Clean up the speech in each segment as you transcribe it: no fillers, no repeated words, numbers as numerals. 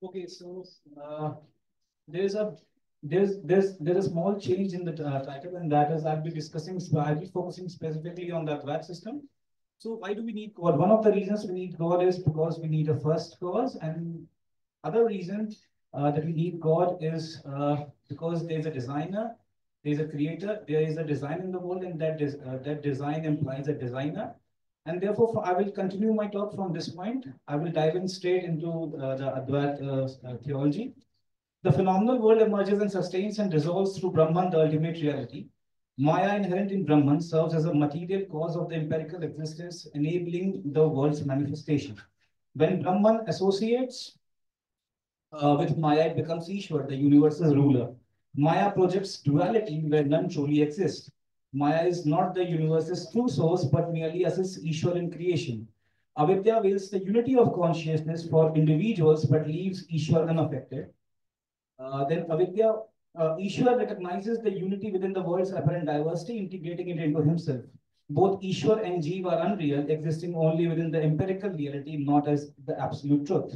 Okay, so there's a there's a small change in the title, and that is I'll be focusing specifically on the Advaita system. So why do we need God? One of the reasons we need God is because we need a first cause, and other reason that we need God is because there's a designer, there's a creator, there is a design in the world, and that design implies a designer. And therefore, I will continue my talk from this point. I will dive in straight into the Advaita theology. The phenomenal world emerges and sustains and dissolves through Brahman, the ultimate reality. Maya, inherent in Brahman, serves as a material cause of the empirical existence, enabling the world's manifestation. When Brahman associates with Maya, it becomes Ishwar, the universe's ruler. Maya projects duality where none truly exists. Maya is not the universe's true source, but merely assists Ishwar in creation. Avidya wills the unity of consciousness for individuals, but leaves Ishwar unaffected. Then Avidya, Ishwar recognizes the unity within the world's apparent diversity, integrating it into himself. Both Ishwar and Jeev are unreal, existing only within the empirical reality, not as the absolute truth.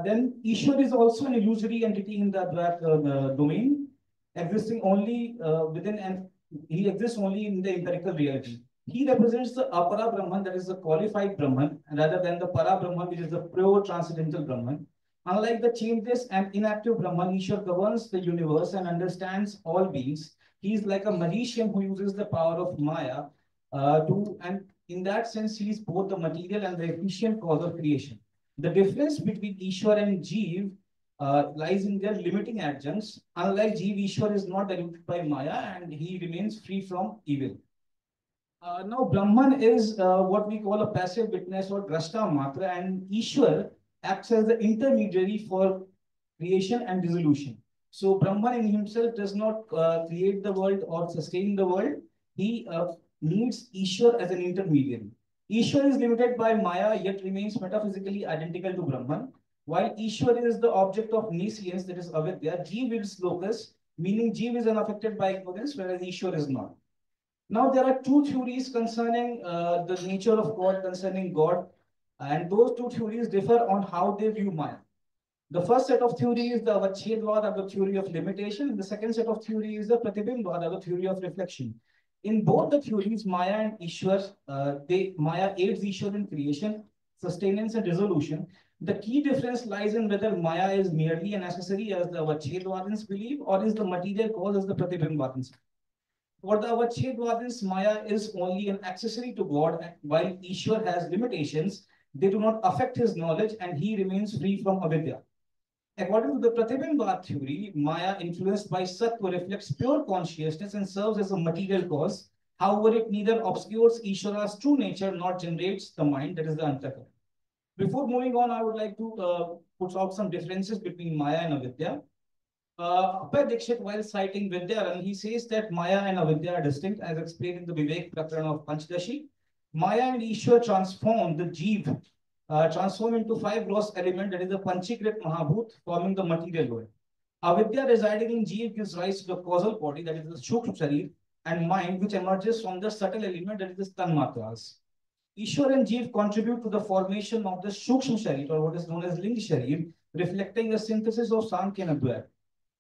Then Ishwar is also an illusory entity in the Advaita domain, existing only within and he exists only in the empirical reality. He represents the Apara Brahman, that is the qualified Brahman, rather than the Para Brahman, which is the pure transcendental Brahman. Unlike the changeless and inactive Brahman, Ishwar governs the universe and understands all beings. He is like a magician who uses the power of Maya and in that sense, he is both the material and the efficient cause of creation. The difference between Ishwar and Jeev lies in their limiting adjuncts. Unlike Jeev, Ishwar is not diluted by Maya and he remains free from evil. Now, Brahman is what we call a passive witness or drashta matra, and Ishwar acts as the intermediary for creation and dissolution. So, Brahman in himself does not create the world or sustain the world. He needs Ishwar as an intermediary. Ishwar is limited by Maya, yet remains metaphysically identical to Brahman. While Ishwar is the object of nescience, that is avidya, Jeev is locus, meaning Jeev is unaffected by ignorance, whereas Ishwar is not. Now, there are two theories concerning the nature of God, concerning God, and those two theories differ on how they view Maya. The first set of theory is the Avachedvad, or the theory of limitation, and the second set of theory is the Pratibhimbvad, or the theory of reflection. In both the theories, Maya and Ishwar, Maya aids Ishwar in creation, sustenance, and dissolution. The key difference lies in whether Maya is merely an accessory, as the Avachedvadins believe, or is the material cause, as the Pratibhimbvadins. For the Avachedvadins, Maya is only an accessory to God, and while Ishwar has limitations, they do not affect his knowledge and he remains free from avidya. According to the Pratibhimbvad theory, Maya, influenced by Sattva, reflects pure consciousness and serves as a material cause. However, it neither obscures Ishvara's true nature nor generates the mind, that is the Antaka. Before moving on, I would like to put out some differences between Maya and Avidya. Abhay Dixit, while citing Vidyaran, he says that Maya and Avidya are distinct, as explained in the Vivek Prakarana of Panchdashi. Maya and Ishwar transform the Jeev, transform into five gross elements, that is the Panchikrit Mahabhut, forming the material world. Avidya residing in Jeev gives rise to the causal body, that is the Shukshma Sharir, and mind, which emerges from the subtle element, that is the Tanmatras. Ishwar and Jeev contribute to the formation of the Shukshma Sharir, or what is known as Ling Sharir, reflecting a synthesis of Sankhya and Advaita.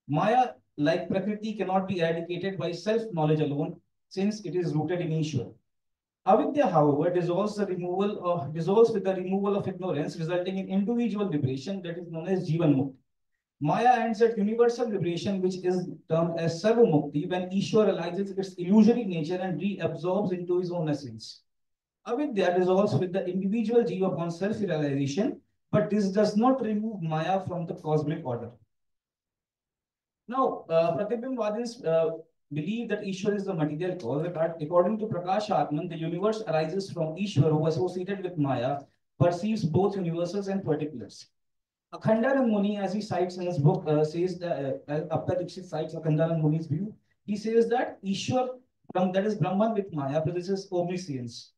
Maya, like Prakriti, cannot be eradicated by self-knowledge alone, since it is rooted in Ishwar. Avidya, however, dissolves with the removal of ignorance, resulting in individual liberation, that is known as Jivan Mukti. Maya ends at universal liberation, which is termed as Sarva Mukti, when Ishwar realizes its illusory nature and reabsorbs into his own essence. Avidya dissolves with the individual jiva upon self-realization, but this does not remove Maya from the cosmic order. Now, Pratibhimbvadins believe that Ishwar is the material cause. According to Prakash Atman, the universe arises from Ishwar, who associated with Maya, perceives both universals and particulars. Akhandanand Muni, as he cites in his book, says that Abhay Dixit cites Akhandanand Muni's view. He says that Ishwar, that is Brahman with Maya, possesses omniscience.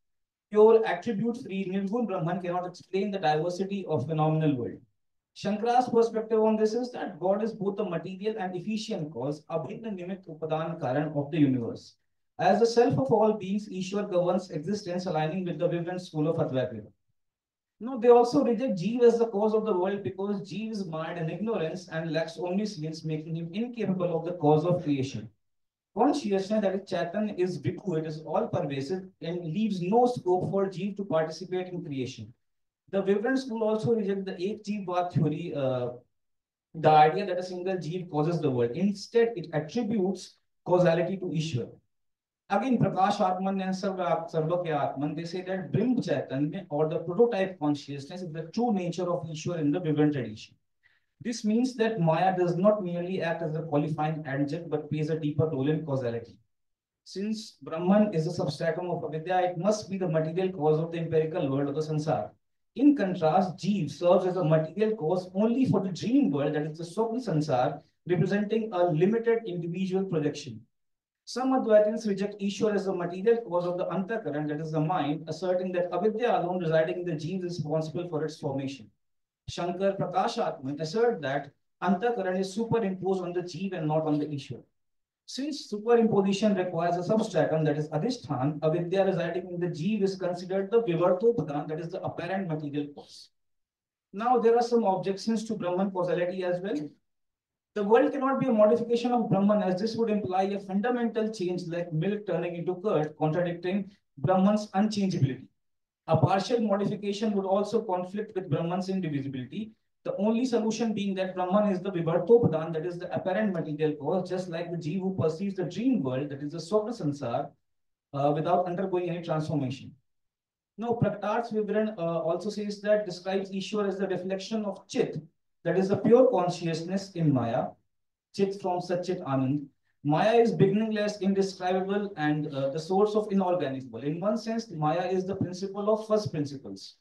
Pure attribute-free Nirgun Brahman cannot explain the diversity of phenomenal world. Shankara's perspective on this is that God is both the material and efficient cause, abhinna nimitt upadan karan of the universe. As the self of all beings, Ishwar governs existence, aligning with the vibrant school of Advaita. No, they also reject Jeev as the cause of the world because Jeev is mired in ignorance and lacks omniscience, making him incapable of the cause of creation. Consciousness, that is Chaitan, is Viku, it is all pervasive and leaves no scope for Jeev to participate in creation. The Vibrant school also rejects the Ek Jeevvad theory, the idea that a single Jeev causes the world. Instead, it attributes causality to Ishwar. Again, Prakash Atman and Sarvakya Atman, they say that Brihm Chaitanya or the prototype consciousness is the true nature of Ishwar in the Vibrant tradition. This means that Maya does not merely act as a qualifying adjunct but plays a deeper role in causality. Since Brahman is a substratum of Avidya, it must be the material cause of the empirical world of the Sansar. In contrast, Jeev serves as a material cause only for the dream world, that is the Swapna Sansar, representing a limited individual projection. Some Advaitins reject Ishwar as the material cause of the Antakaran, that is the mind, asserting that Avidya alone residing in the genes is responsible for its formation. Shankar Prakash Atman assert that Antakaran is superimposed on the Jeev and not on the Ishwar. Since superimposition requires a substratum, that is Adhishthan, Avidya residing in the Jeev is considered the Vivartopadan, that is the apparent material cause. Now, there are some objections to Brahman causality as well. The world cannot be a modification of Brahman, as this would imply a fundamental change like milk turning into curd, contradicting Brahman's unchangeability. A partial modification would also conflict with Brahman's indivisibility. The only solution being that Brahman is the Vivartopadan, that is the apparent material cause, just like the Jeev who perceives the dream world, that is the Swapna Sansar, without undergoing any transformation. No, Praktar's Vivran also says that describes Ishwar as the reflection of Chit, that is the pure consciousness in Maya, Chit from Satchit Anand. Maya is beginningless, indescribable, and the source of inorganic. In one sense, Maya is the principle of first principles.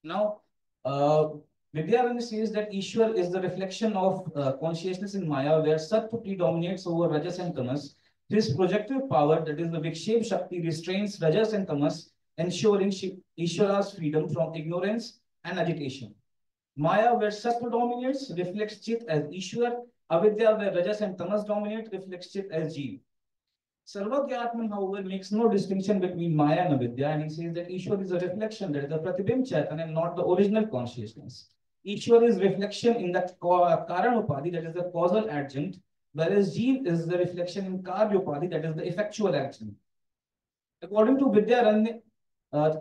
Now, uh, Vidyaranya says that Ishwar is the reflection of consciousness in Maya, where Sattva predominates over Rajas and Tamas. His projective power, that is the Vikshev Shakti, restrains Rajas and Tamas, ensuring Ishwara's freedom from ignorance and agitation. Maya, where Sattva dominates, reflects Chit as Ishwar. Avidya, where Rajas and Tamas dominate, reflects Chit as Jeev. Sarvagyatman, however, makes no distinction between Maya and Avidya, and he says that Ishwar is a reflection, that is the Pratibimb Chaitanya, and not the original consciousness. Ishwar is reflection in the Karan Upadhi, that is the causal adjunct, whereas Jeev is the reflection in Karya Upadhi, that is the effectual adjunct. According to Vidyaranya,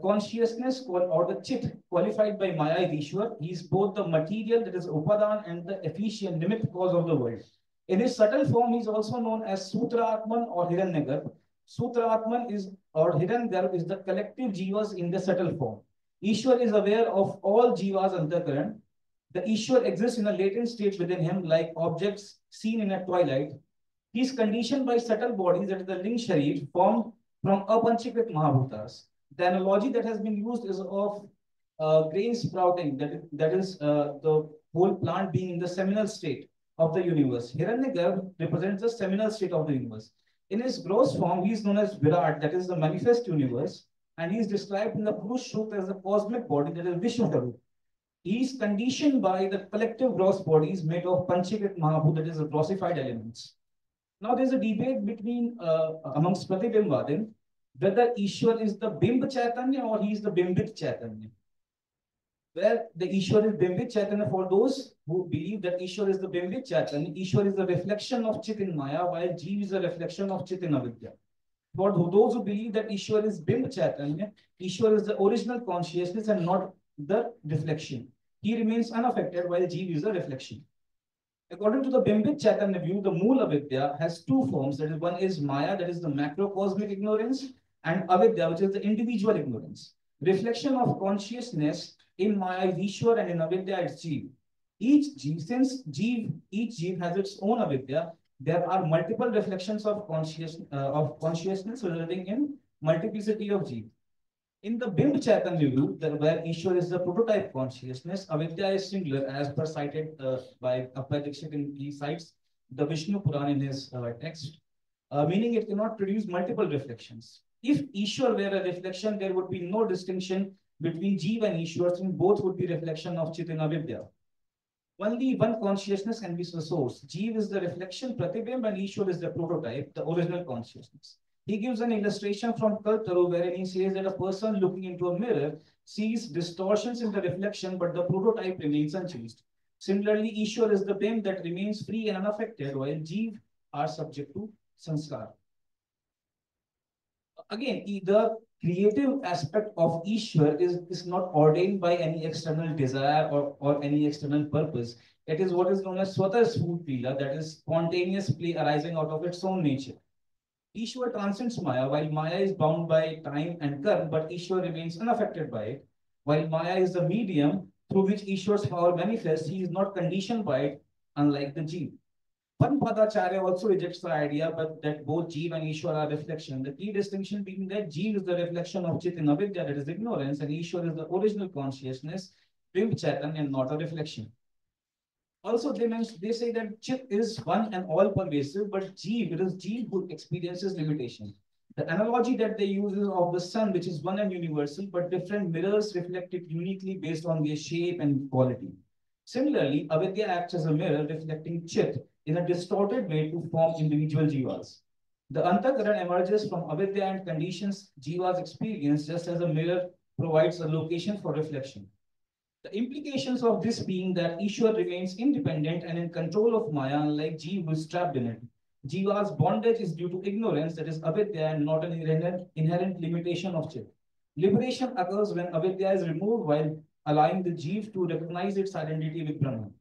consciousness or the chit qualified by Maya is Ishwar. He is both the material, that is Upadan, and the efficient limit cause of the world. In his subtle form, he is also known as Sutra Atman or Hiranyagarbh. Sutra Atman is or Hiranyagarbh is the collective jivas in the subtle form. Ishwar is aware of all jivas antakaran. The Ishwar exists in a latent state within him, like objects seen in a twilight. He is conditioned by subtle bodies, that is the Ling Sharir, formed from apanchikrit Mahabhutas. The analogy that has been used is of grain sprouting, that is the whole plant being in the seminal state of the universe. Hiranyagarbha represents the seminal state of the universe. In his gross form, he is known as Virat, that is the manifest universe, and he is described in the Purush Sukta as the cosmic body, that is Vishwataru. He is conditioned by the collective gross bodies made of Panchikrit Mahabhut, that is the grossified elements. Now, there's a debate between amongst Pratibimbadim whether Ishwar is the Bimb Chaitanya or he is the Bimbit Chaitanya. Where the Ishwar is Bimbit Chaitanya for those who believe that Ishwar is the Bimbit Chaitanya, Ishwar is the reflection of Chit in Maya, while Jeev is a reflection of Chit in Avidya. For those who believe that Ishwar is Bimb Chaitanya, Ishwar is the original consciousness and not the reflection. He remains unaffected while Jeev is a reflection. According to the Bimbit Chaitanya view, the Mool Avidya has two forms. That is, one is Maya, that is the macrocosmic ignorance, and Avidya, which is the individual ignorance. Reflection of consciousness in Maya is Ishwar and in Avidya it's Jeev. Each Jeev has its own Avidya, there are multiple reflections of consciousness resulting in multiplicity of Jeev. In the Bimb Chaitanya view, where Ishwar is the prototype consciousness, Avidya is singular, as per cited by Abhay Dixit in he cites the Vishnu Puran in his text, meaning it cannot produce multiple reflections. If Ishwar were a reflection, there would be no distinction between Jeev and Ishwar, since both would be reflection of Chit and Avidya. Only one consciousness can be the source. Jeev is the reflection, Pratibimb, and Ishwar is the prototype, the original consciousness. He gives an illustration from Kaltaru wherein he says that a person looking into a mirror sees distortions in the reflection, but the prototype remains unchanged. Similarly, Ishwar is the being that remains free and unaffected, while Jeev are subject to sanskar. Again, the creative aspect of Ishwar is not ordained by any external desire or any external purpose. It is what is known as Swata Sphurtila, that is spontaneous play arising out of its own nature. Ishwar transcends Maya, while Maya is bound by time and karma, but Ishwar remains unaffected by it. While Maya is the medium through which Ishwar's power manifests, he is not conditioned by it, unlike the Jeev. Padacharya also rejects the idea but that both Jeev and Ishwar are reflection. The key distinction being that Jeev is the reflection of Chit in Avidya, that is ignorance, and Ishwar is the original consciousness, Vim Chaitanya, and not a reflection. Also, they say that Chit is one and all pervasive, but Jeev, it is Jeev who experiences limitation. The analogy that they use is of the sun, which is one and universal, but different mirrors reflect it uniquely based on their shape and quality. Similarly, Avidya acts as a mirror reflecting Chit in a distorted way to form individual jivas. The Antakaran emerges from Avidya and conditions jivas experience just as a mirror provides a location for reflection. The implications of this being that Ishwar remains independent and in control of Maya, unlike Jeev who is trapped in it. Jiva's bondage is due to ignorance, that is avidya, and not an inherent limitation of Chit. Liberation occurs when avidya is removed while allowing the Jeev to recognize its identity with Brahman.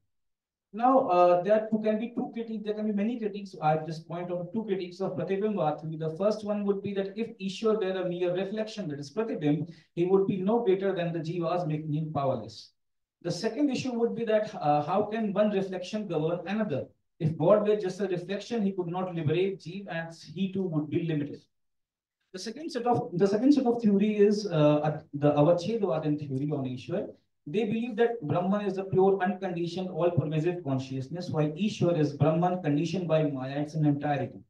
Now, can be two critiques. There can be many critiques. I just point out two critiques of Pratibimb. The first one would be that if Ishwar were a mere reflection, that is Pratibimb, he would be no greater than the Jivas, making him powerless. The second issue would be that how can one reflection govern another? If God were just a reflection, he could not liberate Jeev, and he too would be limited. The second set of theory is the Avachedvadan theory on Ishwar. They believe that Brahman is the pure, unconditioned, all-pervasive consciousness, while Ishwar is Brahman conditioned by Maya in entirety.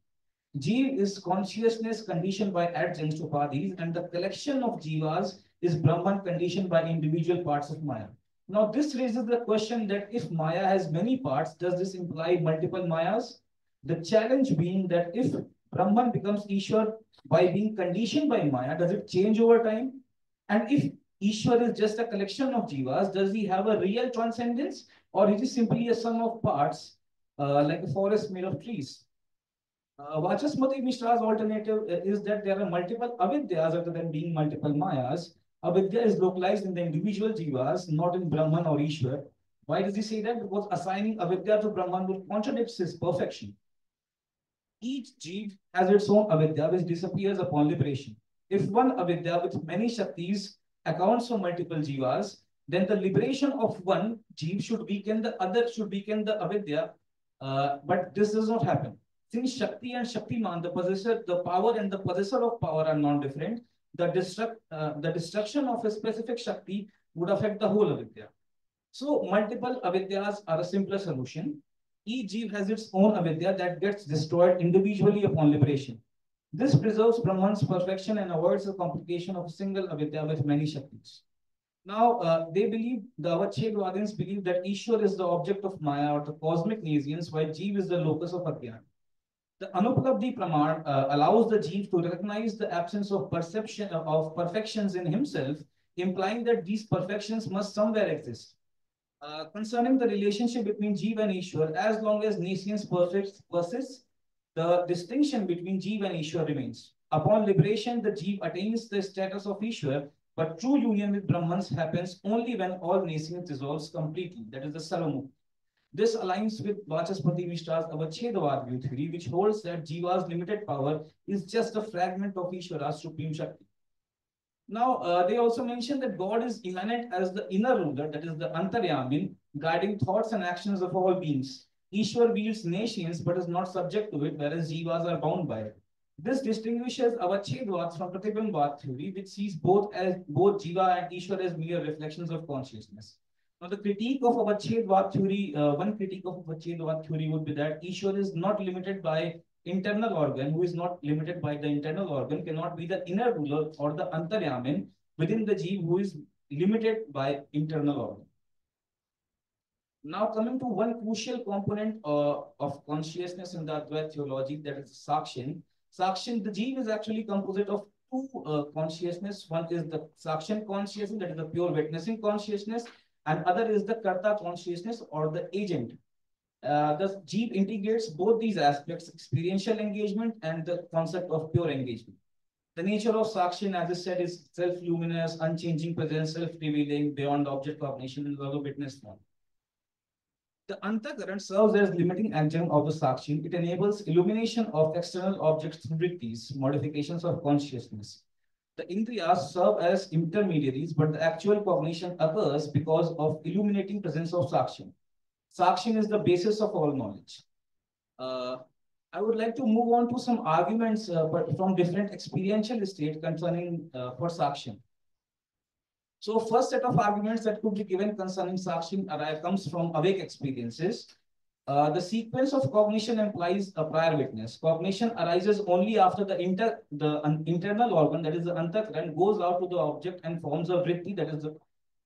Jeev is consciousness conditioned by adjuncts upadhis, and the collection of jivas is Brahman conditioned by individual parts of Maya. Now, this raises the question that if Maya has many parts, does this imply multiple Mayas? The challenge being that if Brahman becomes Ishwar by being conditioned by Maya, does it change over time? And if Ishwar is just a collection of jivas, does he have a real transcendence, or is he simply a sum of parts, like a forest made of trees? Vachasmati Mishra's alternative is that there are multiple avidyas other than being multiple mayas. Avidya is localized in the individual jivas, not in Brahman or Ishwar. Why does he say that? Because assigning avidya to Brahman will contradict his perfection. Each jeev has its own avidya which disappears upon liberation. If one avidya with many shaktis accounts for multiple jivas, then the liberation of one jeev should weaken the other, should weaken the avidya, but this does not happen. Since Shakti and Shaktiman, the possessor, the power and the possessor of power are non-different, the destruction of a specific Shakti would affect the whole avidya. So multiple avidyas are a simpler solution. Each jeev has its own avidya that gets destroyed individually upon liberation. This preserves Brahman's perfection and avoids the complication of a single avidya with many Shaktis. Now, they believe, the Avachedvadins believe that Ishwar is the object of Maya or the cosmic nazians, while Jeev is the locus of Ajnana. The Anupalabdhi Praman allows the Jeev to recognize the absence of perception of perfections in himself, implying that these perfections must somewhere exist. Concerning the relationship between Jeev and Ishwar, as long as nescience persists, the distinction between Jeev and Ishwar remains. Upon liberation, the Jeev attains the status of Ishwar, but true union with Brahmans happens only when all nescience dissolves completely. That is the Sarvamukti. This aligns with Vachaspati Mishra's Avachedavad view theory, which holds that Jiva's limited power is just a fragment of Ishvara's supreme Shakti. Now, they also mention that God is immanent as the inner ruler, that is the Antaryamin, guiding thoughts and actions of all beings. Ishwar wields nations but is not subject to it, whereas Jivas are bound by it. This distinguishes Avachedvad from Pratibimbat theory, which sees both Jiva and Ishwar as mere reflections of consciousness. Now, the critique of Avachedvad theory, one critique of Avachedvad theory would be that Ishwar is not limited by internal organ, who is not limited by the internal organ, cannot be the inner ruler or the Antaryamin within the Jeev, who is limited by internal organ. Now, coming to one crucial component of consciousness in the Advaita theology, that is Sakshin. Sakshan, the jeev is actually composite of two consciousness. One is the Sakshan consciousness, that is the pure witnessing consciousness, and other is the Karta consciousness or the agent. The jeev integrates both these aspects, experiential engagement and the concept of pure engagement. The nature of Sakshan, as I said, is self-luminous, unchanging presence, self-revealing, beyond object cognition, and also witness one. The antakaran serves as limiting agent of the Sakshin. It enables illumination of external objects through vrittis, modifications of consciousness. The Indriyas serve as intermediaries, but the actual cognition occurs because of illuminating presence of Sakshin. Sakshin is the basis of all knowledge. Uh, I would like to move on to some arguments but from different experiential states concerning for Sakshin. So first set of arguments that could be given concerning Sakshin comes from awake experiences. The sequence of cognition implies a prior witness. Cognition arises only after the internal organ, that is the antakaran, goes out to the object and forms a vritti, that is the,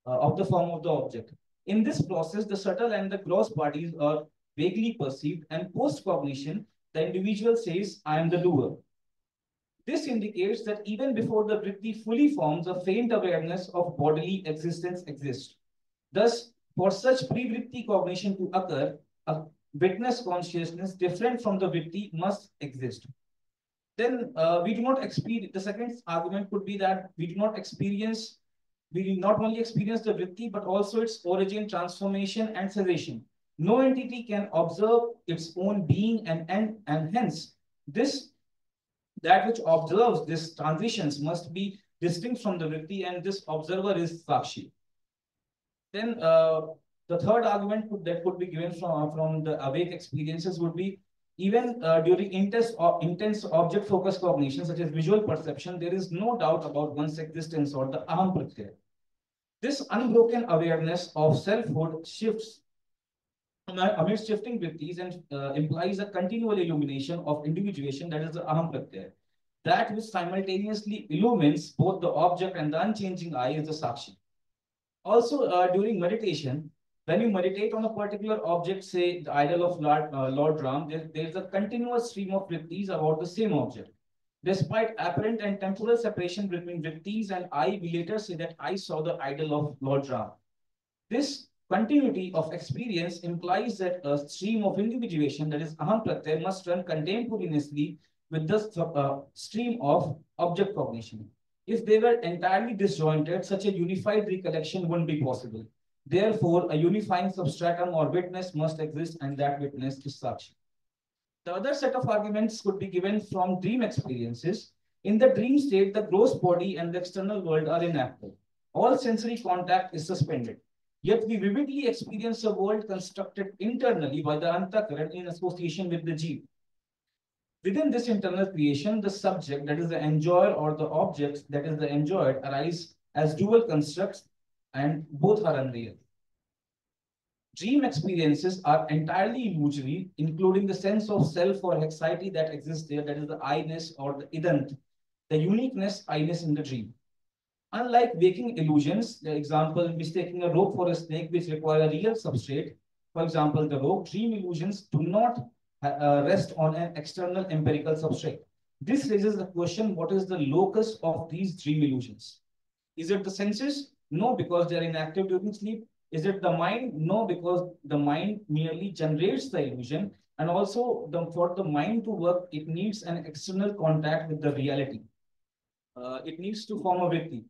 of the form of the object. In this process, the subtle and the gross bodies are vaguely perceived, and post-cognition, the individual says, I am the doer. This indicates that even before the vritti fully forms, a faint awareness of bodily existence exists. Thus, for such pre-vritti cognition to occur, a witness consciousness different from the vritti must exist. Then we do not experience, the second argument could be that we do not only experience the vritti, but also its origin, transformation, and cessation. No entity can observe its own being and hence this that which observes these transitions must be distinct from the vritti, and this observer is Sakshi. Then the third argument that could be given from the awake experiences would be even during intense object focused cognition, such as visual perception, there is no doubt about one's existence or the aham pratyaya. This unbroken awareness of selfhood shifts amidst shifting vrittis and implies a continual illumination of individuation, that is the aham pratyaya. That which simultaneously illumines both the object and the unchanging I is the sakshi. Also, during meditation, when you meditate on a particular object, say the idol of Lord Ram, there's a continuous stream of vrittis about the same object. Despite apparent and temporal separation between vrittis and I, we later say that I saw the idol of Lord Ram. This continuity of experience implies that a stream of individuation, that is aham pratyaya, must run contemporaneously with the stream of object cognition. If they were entirely disjointed, such a unified recollection wouldn't be possible. Therefore, a unifying substratum or witness must exist, and that witness is Sakshi. The other set of arguments could be given from dream experiences. In the dream state, the gross body and the external world are inactive. All sensory contact is suspended. Yet we vividly experience a world constructed internally by the antakaran in association with the jeev. Within this internal creation, the subject, that is the enjoyer, or the object, that is the enjoyed, arise as dual constructs, and both are unreal. Dream experiences are entirely illusory, including the sense of self or anxiety that exists there, that is the I-ness or the idant, the uniqueness, I-ness in the dream. Unlike waking illusions, the example, mistaking a rope for a snake, which require a real substrate, for example, the rope, dream illusions do not rest on an external empirical substrate. This raises the question, what is the locus of these dream illusions? Is it the senses? No, because they are inactive during sleep. Is it the mind? No, because the mind merely generates the illusion. And also, for the mind to work, it needs an external contact with the reality. It needs to form a vritti.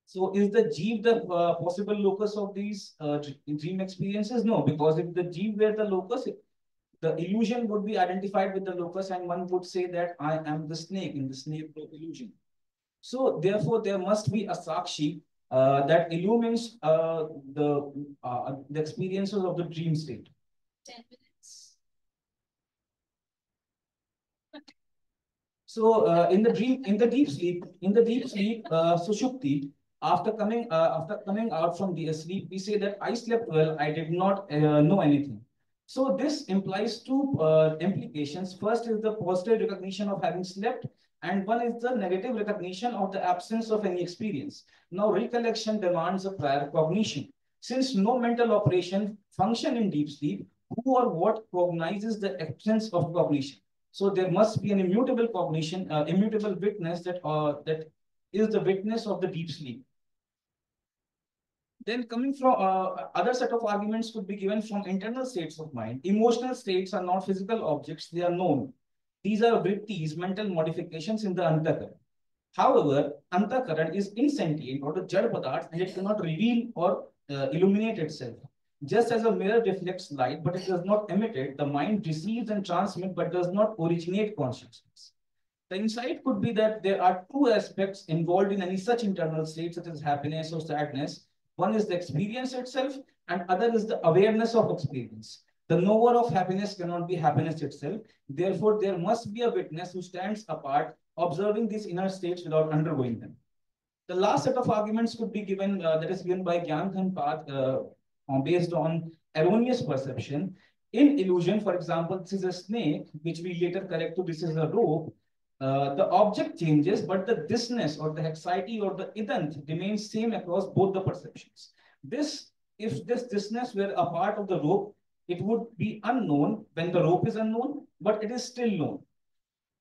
So is the jeev the possible locus of these dream experiences? No, because if the jeev were the locus, the illusion would be identified with the locus, and one would say that I am the snake in the snake illusion. So therefore, there must be a sakshi that illumines the experiences of the dream state. 10 minutes. So in the deep sleep, sushupti, after coming out from the sleep, we say that I slept well, I did not know anything. So this implies two implications. First is the positive recognition of having slept, and one is the negative recognition of the absence of any experience. Now, recollection demands a prior cognition. Since no mental operation function in deep sleep, who or what cognizes the absence of cognition? So there must be an immutable cognition, immutable witness that is the witness of the deep sleep. Then coming from other set of arguments could be given from internal states of mind. Emotional states are not physical objects, they are known. These are vrittis, mental modifications in the antakaran. However, antakaran is insentient or the jad padarth and it cannot reveal or illuminate itself. Just as a mirror reflects light but it does not emit it, the mind receives and transmits but does not originate consciousness. The insight could be that there are two aspects involved in any such internal state, such as happiness or sadness. One is the experience itself, and other is the awareness of experience. The knower of happiness cannot be happiness itself. Therefore, there must be a witness who stands apart, observing these inner states without undergoing them. The last set of arguments could be given, that is given by Gyan Path, based on erroneous perception. In illusion, for example, this is a snake, which we later correct to this is a rope. The object changes, but the thisness or the hexity or the idant remains same across both the perceptions. This, if this thisness were a part of the rope, it would be unknown when the rope is unknown, but it is still known.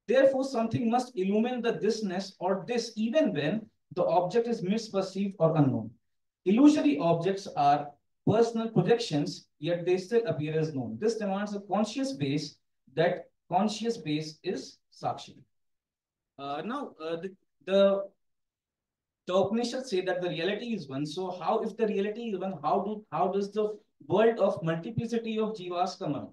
Therefore, something must illumine the thisness or this even when the object is misperceived or unknown. Illusory objects are personal projections, yet they still appear as known. This demands a conscious base. That conscious base is Sakshi. Now, the Upanishads say that the reality is one. So how, if the reality is one, how does the world of multiplicity of jivas come out?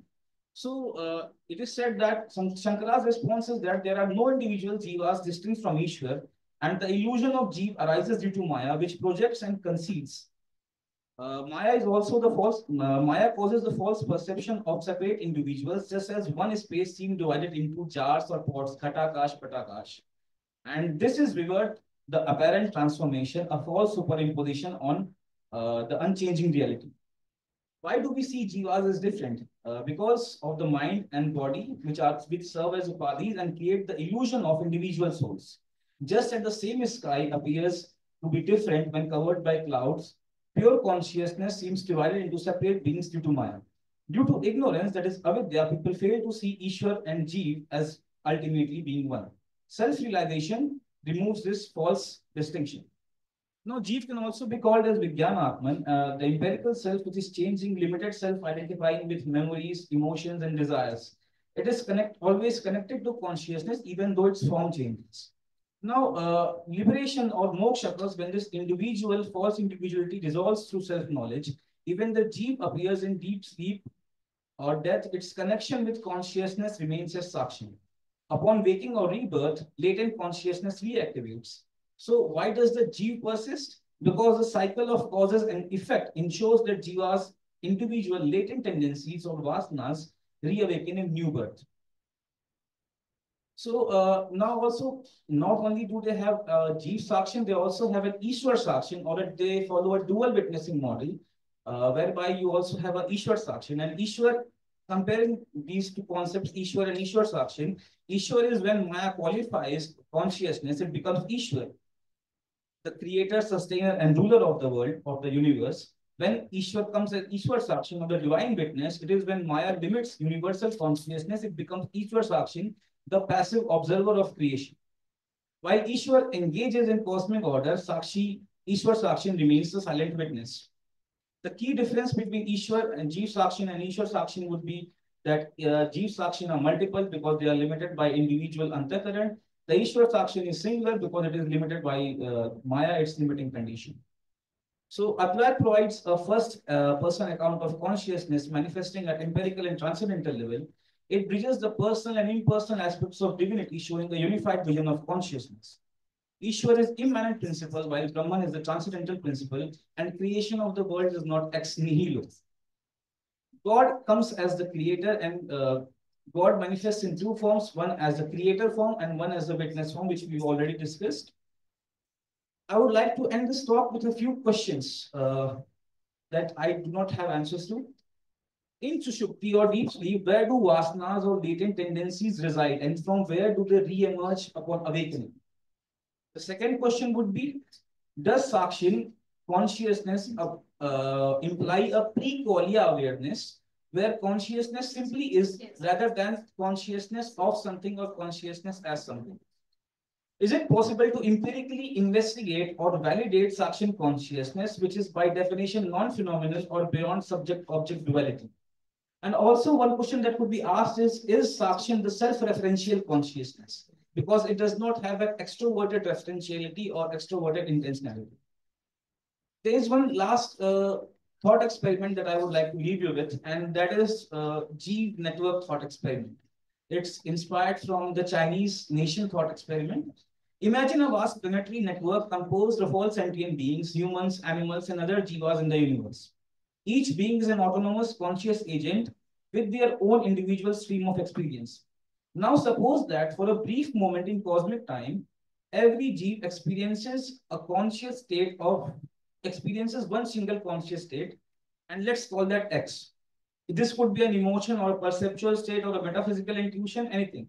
So it is said that Shankara's response is that there are no individual jivas distinct from Ishwar, and the illusion of jiva arises due to Maya, which projects and conceals. Maya is also the false. Maya causes the false perception of separate individuals, just as one space seems divided into jars or pots, khatakash, patakash. And this is revert the apparent transformation, a false superimposition on the unchanging reality. Why do we see jivas as different? Because of the mind and body, which serve as upadhis and create the illusion of individual souls. Just as the same sky appears to be different when covered by clouds, pure consciousness seems divided into separate beings due to Maya. Due to ignorance, that is avidya, people fail to see Ishwar and Jeev as ultimately being one. Self-realization removes this false distinction. Now, Jeev can also be called as Vijnanatman, the empirical self, which is changing, limited self, identifying with memories, emotions, and desires. It is always connected to consciousness, even though its form changes. Now, liberation or moksha occurs when this individual, false individuality dissolves through self-knowledge. Even the Jeev appears in deep sleep or death, its connection with consciousness remains as Sakshi. Upon waking or rebirth, latent consciousness reactivates. So why does the Jeev persist? Because the cycle of causes and effect ensures that Jiva's individual latent tendencies or vasanas reawaken in new birth. So now also, not only do they have Jeev Sakshin, they also have an Ishwar Sakshin, or they follow a dual witnessing model, whereby you also have an Ishwar Sakshin. And Ishwar, comparing these two concepts, Ishwar and Ishwar Sakshin, Ishwar is when Maya qualifies consciousness, it becomes Ishwar, the creator, sustainer, and ruler of the world, of the universe. When Ishwar comes as Ishwar Sakshin, of the divine witness, it is when Maya limits universal consciousness, it becomes Ishwar Sakshin, the passive observer of creation. While Ishwar engages in cosmic order, Ishwar Sakshin remains the silent witness. The key difference between Ishwar and Jeev Sakshin and Ishwar Sakshin would be that Jeev Sakshin are multiple because they are limited by individual antakaran. The Ishwar Sakshin is singular because it is limited by Maya, its limiting condition. So Advait provides a first person account of consciousness manifesting at empirical and transcendental level. It bridges the personal and impersonal aspects of divinity, showing a unified vision of consciousness. Ishwar is immanent principle, while Brahman is the transcendental principle, and creation of the world is not ex nihilo. God comes as the creator, and God manifests in two forms, one as the creator form and one as the witness form, which we've already discussed. I would like to end this talk with a few questions that I do not have answers to. In Sushupti or deep sleep, where do vasanas or latent tendencies reside, and from where do they re-emerge upon awakening? The second question would be, does Sakshin consciousness imply a pre-qualia awareness, where consciousness simply is, yes, rather than consciousness of something or consciousness as something. Is it possible to empirically investigate or validate Sakshan consciousness, which is by definition non-phenomenal or beyond subject-object duality? And also, one question that could be asked is Sakshan the self-referential consciousness? Because it does not have an extroverted referentiality or extroverted intentionality. There is one last thought experiment that I would like to leave you with, and that is G network thought experiment. It's inspired from the Chinese nation thought experiment. Imagine a vast planetary network composed of all sentient beings, humans, animals, and other jivas in the universe. Each being is an autonomous conscious agent with their own individual stream of experience. Now, suppose that for a brief moment in cosmic time, every jeev experiences a conscious state of experiences one single conscious state, and let's call that X. This could be an emotion or a perceptual state or a metaphysical intuition, anything.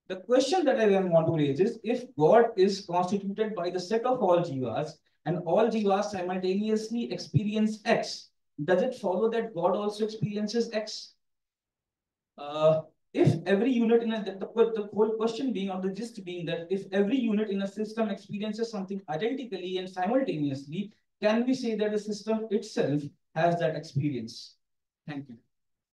The question that I then want to raise is if God is constituted by the set of all jivas and all jivas simultaneously experience X, does it follow that God also experiences X? Uh, if every unit in the whole question being or the gist being that if every unit in a system experiences something identically and simultaneously, can we say that the system itself has that experience? Thank you.